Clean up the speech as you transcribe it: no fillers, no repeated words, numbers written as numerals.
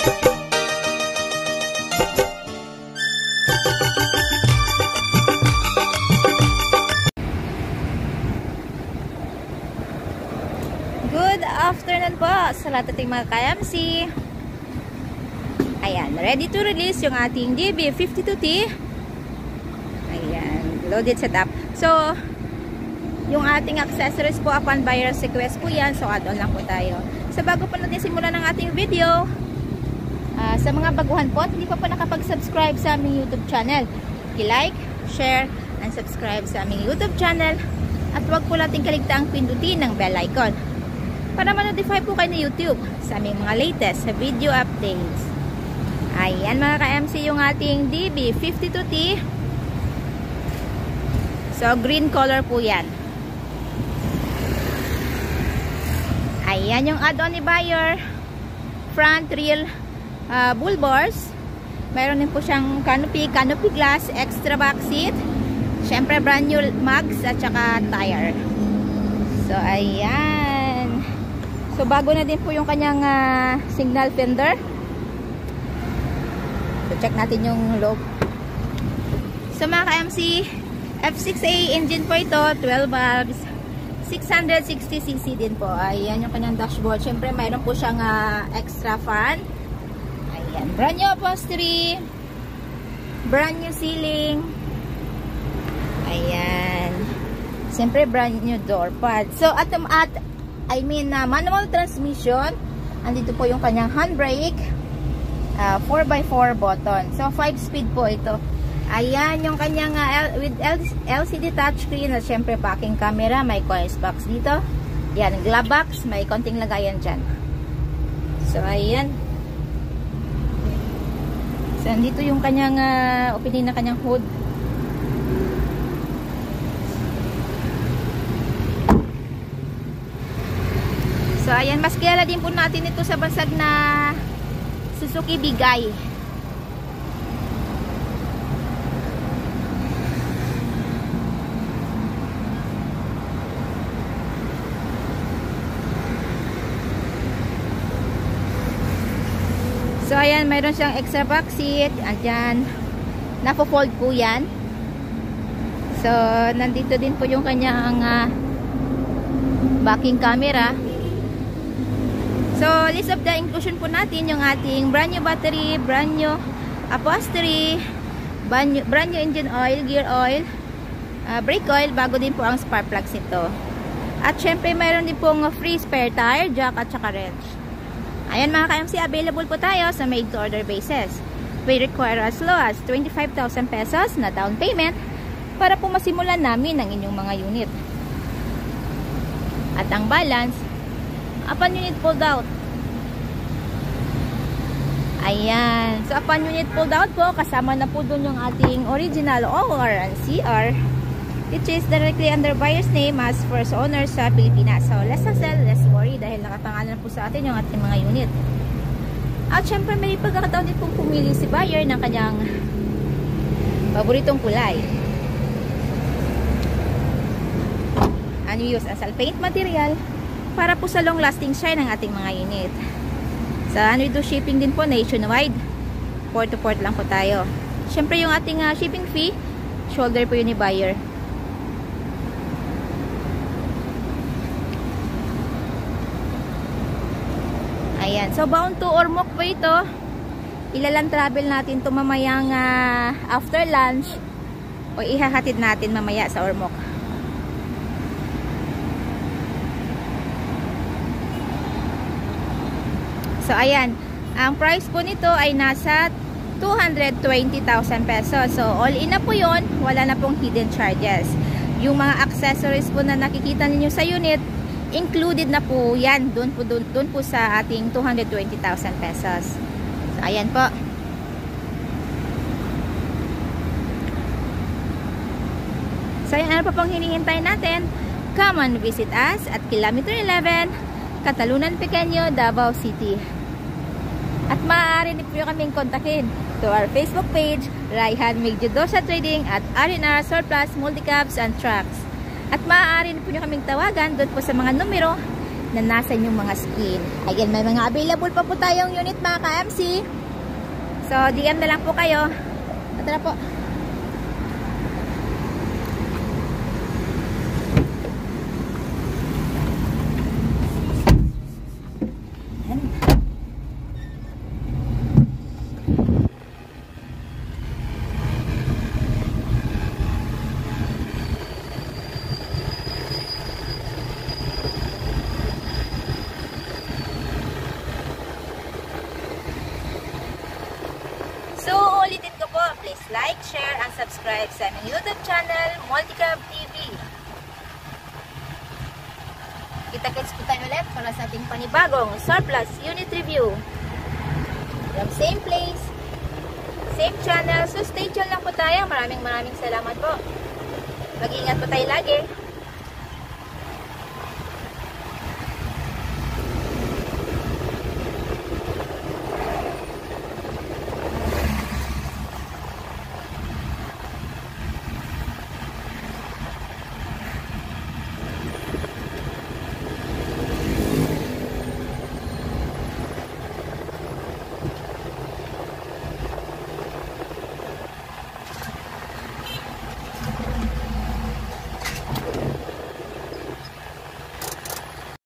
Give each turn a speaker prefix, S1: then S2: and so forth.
S1: Good afternoon po sa lahat ating mga ka-MC. Ayan, ready to release yung ating DB52T. Ayan, loaded setup. So, yung ating accessories po upon buyer's request po yan. So, add-on lang po tayo. So, bago po natin simulan ng ating video, sa mga baguhan po at hindi pa nakapag-subscribe sa aming YouTube channel, i-like, share, and subscribe sa aming YouTube channel. At huwag po natin kaligtaang pindutin ng bell icon para ma-notify po kayo na YouTube sa aming mga latest video updates. Ayan mga ka-MC, yung ating DB52T. So, green color po yan. Ayan yung add-on ni buyer. Front rear bull bars. Mayroon din po siyang canopy glass, extra back seat. Siyempre brand new mags at saka tire. So, ayan. So, bago na din po yung kanyang signal fender. So, check natin yung loob. So, mga ka-MC, F6A engine po ito, 12 valves, 660cc din po. Ayan yung kanyang dashboard. Siyempre, mayroon po siyang extra fan. Ayan, brand new upholstery, brand new ceiling. Ayan. Siyempre, brand new door pad. So, manual transmission. Andito po yung kanyang handbrake. 4x4 button. So, 5-speed po ito. Ayan, yung kanyang with LCD touchscreen at syempre backing camera. May coils box dito. Yan, glove box. May konting lagayan dyan. So, ayan. So, andito yung kanyang opening na kanyang hood. So, ayan, mas kilala din po natin ito sa bansag na Suzuki Bigay. So, ayan, mayroon siyang extra back seat. Ayan, napo-fold po yan. So, nandito din po yung kanyang backing camera. So, list of the inclusion po natin, yung ating brand new battery, brand new upholstery, brand new engine oil, gear oil, brake oil, bago din po ang spark plugs nito. At syempre, mayroon din pong free spare tire, jack at saka wrench. Ayan mga ka-MC, available po tayo sa made to order basis. We require as low as 25,000 pesos na down payment para po masimulan namin ang inyong mga unit. At ang balance upon unit pulled out. Ayan. So, upon unit pulled out po, kasama na po dun yung ating original OR and CR, which is directly under buyer's name as first owner sa Pilipinas. So, less hassle, less worry dahil nakapangalan na po sa atin yung ating mga unit. At syempre, may pagkakataon din pong pumili si buyer ng kanyang paboritong kulay. And we use as paint material para po sa long lasting shine ng ating mga unit. Sa we do shipping din po nationwide. Port to port lang po tayo. Syempre yung ating shipping fee, shoulder po yun ni buyer. Ayan. So bound to Ormoc po ito. Ilalang travel natin ito mamayang after lunch o ihahatid natin mamaya sa Ormoc. So, ayan. Ang price po nito ay nasa 220,000 pesos. So, all in na po yun. Wala na pong hidden charges. Yung mga accessories po na nakikita ninyo sa unit, included na po yan. Doon po sa ating 220,000 pesos. So, ayan po. So, ayan. Ano pa pong hinihintay natin? Come and visit us at Kilometer 11, Catalunan Pequeño, Davao City. At maaari din po kaming kontakin to our Facebook page, Raihan Migdiodosa Trading at R&R Surplus Multicabs and Trucks. At maaari din po kaming tawagan doon po sa mga numero na nasa inyong mga skin. Again, may mga available pa po tayong unit mga ka-MC. So, DM na lang po kayo. Ito na po. So, ulitin ko po, please like, share, and subscribe sa aming YouTube channel, Multicab TV. Kita-kits po tayo ulit para sa ating panibagong surplus unit review. From same place, same channel. So, stay tuned lang po tayo. Maraming salamat po. Mag-iingat po tayo lagi.